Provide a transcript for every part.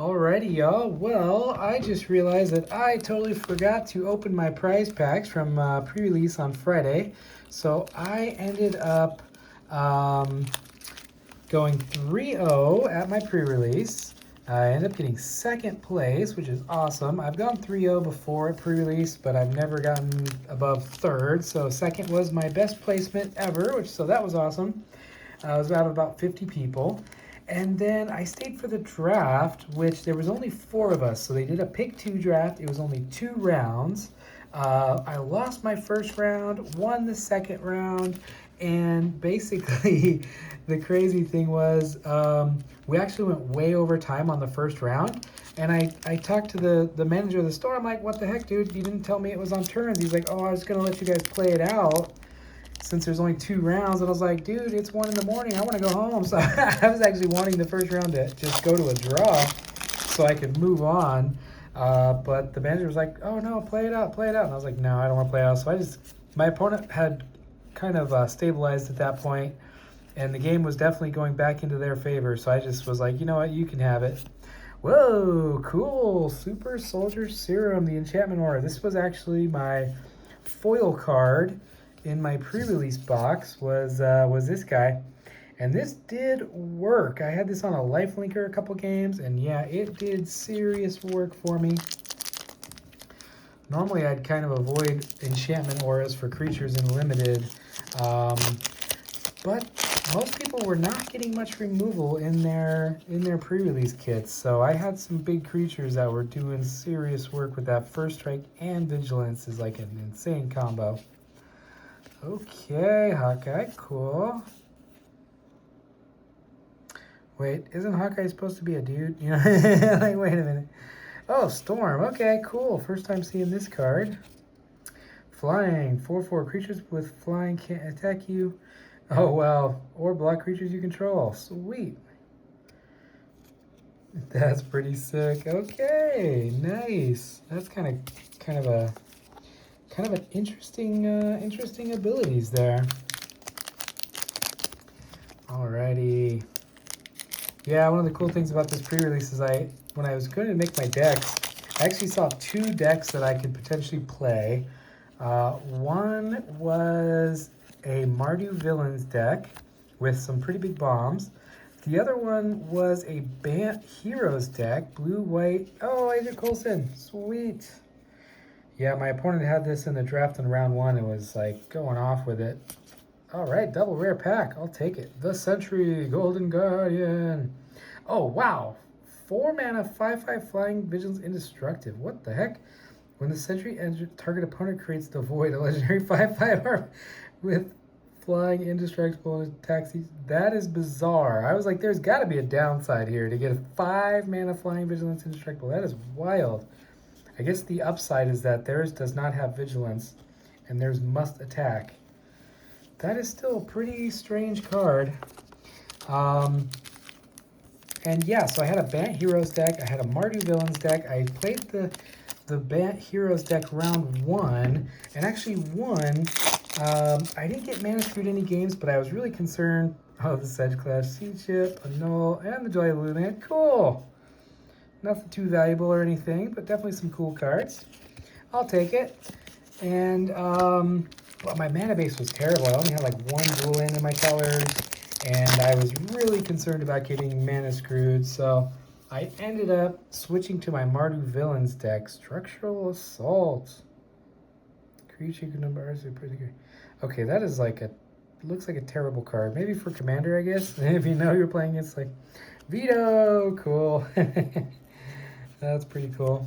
Alrighty, y'all. Well, I just realized that I totally forgot to open my prize packs from pre-release on Friday. So I ended up going 3-0 at my pre-release. I ended up getting second place, which is awesome. I've gone 3-0 before at pre-release, but I've never gotten above third. So second was my best placement ever, so that was awesome. I was out of about 50 people. And then I stayed for the draft, which there was only 4 of us. So they did a pick 2 draft. It was only 2 rounds. I lost my first round, won the second round, and basically the crazy thing was we actually went way over time on the first round. And I talked to the manager of the store. I'm like, what the heck, dude? You didn't tell me it was on turns. He's like, oh, I was going to let you guys play it out since there's only 2 rounds. And I was like, dude, it's 1 in the morning. I want to go home. So I was actually wanting the first round to just go to a draw so I could move on. But the manager was like, oh, no, play it out. And I was like, no, I don't want to play it out. So my opponent had kind of stabilized at that point, and the game was definitely going back into their favor. So I just was like, you know what, you can have it. Whoa, cool. Super Soldier Serum, the Enchantment Aura. This was actually my foil card in my pre-release box was this guy, and this did work. I had this on a lifelinker a couple games, and yeah, it did serious work for me. Normally I'd kind of avoid enchantment auras for creatures in limited, but most people were not getting much removal in their pre-release kits, so I had some big creatures that were doing serious work with that. First Strike and Vigilance is like an insane combo. Okay, Hawkeye, cool. Wait, isn't Hawkeye supposed to be a dude? You know, like, wait a minute. Oh, Storm, okay, cool. First time seeing this card. Flying, 4/4 creatures with flying can't attack you. Oh, wow, or block creatures you control. Sweet. That's pretty sick. Okay, nice. That's kind of an interesting abilities there. Alrighty. Yeah, one of the cool things about this pre-release is when I was going to make my decks, I actually saw 2 decks that I could potentially play. One was a Mardu Villains deck with some pretty big bombs. The other one was a Bant Heroes deck, blue, white. Oh, Agent Coulson, sweet. Yeah, my opponent had this in the draft in round 1 and was like going off with it. All right, double rare pack. I'll take it. The Sentry, Golden Guardian. Oh, wow. 4 mana, 5/5 flying, Vigilance, indestructible. What the heck? When the Sentry enters, target opponent creates the Void, a legendary 5/5 with flying, indestructible, and attacks. That is bizarre. I was like, there's got to be a downside here to get a 5 mana flying, Vigilance, indestructible. That is wild. I guess the upside is that theirs does not have Vigilance, and theirs must attack. That is still a pretty strange card. And yeah, so I had a Bant Heroes deck. I had a Mardu Villains deck. I played the Bant Heroes deck round 1, and actually won. I didn't get Mana Screwed any games, but I was really concerned. Oh, the Sedge Clash, Sea Chip, a Null, and the Joy of Lunan. Cool. Nothing too valuable or anything, but definitely some cool cards. I'll take it. And well, my mana base was terrible. I only had like 1 dual land in my colors, and I was really concerned about getting Mana Screwed. So I ended up switching to my Mardu Villains deck. Structural Assault. Creature can number pretty good. Okay, that is like looks like a terrible card. Maybe for Commander, I guess. If you know you're playing, it's like Veto. Cool. That's pretty cool.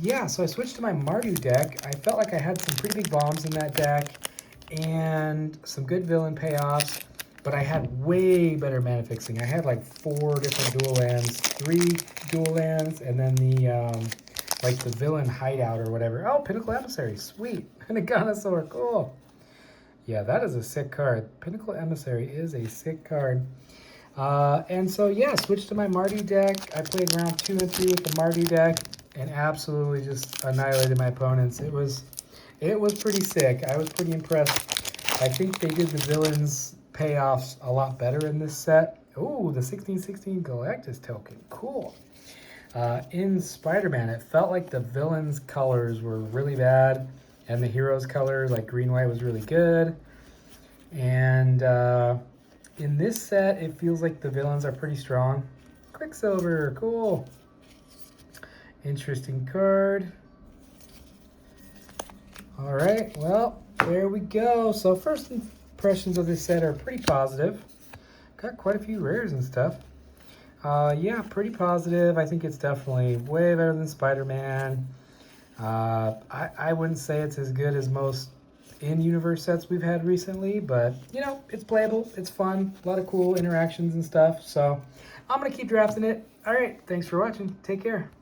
Yeah, so I switched to my Mardu deck. I felt like I had some pretty big bombs in that deck and some good villain payoffs, but I had way better mana fixing. I had like 4 different dual lands, 3 dual lands, and then like the villain hideout or whatever. Oh, Pinnacle Emissary, sweet. And a Ganosaur, cool. Yeah, that is a sick card. Pinnacle Emissary is a sick card. And so, yeah, switched to my Mardu deck. I played round 2 and 3 with the Mardu deck and absolutely just annihilated my opponents. It was pretty sick. I was pretty impressed. I think they did the villains payoffs a lot better in this set Oh, the 1616 Galactus token. Cool. In Spider-Man, it felt like the villain's colors were really bad, and the hero's colors, like green white, was really good. And in this set, it feels like the villains are pretty strong. Quicksilver, cool. Interesting card. All right, well, there we go. So first impressions of this set are pretty positive. Got quite a few rares and stuff. Yeah, pretty positive. I think it's definitely way better than Spider-Man. I wouldn't say it's as good as most in-universe sets we've had recently, but, you know, it's playable, it's fun, a lot of cool interactions and stuff. So I'm going to keep drafting it. All right, thanks for watching. Take care.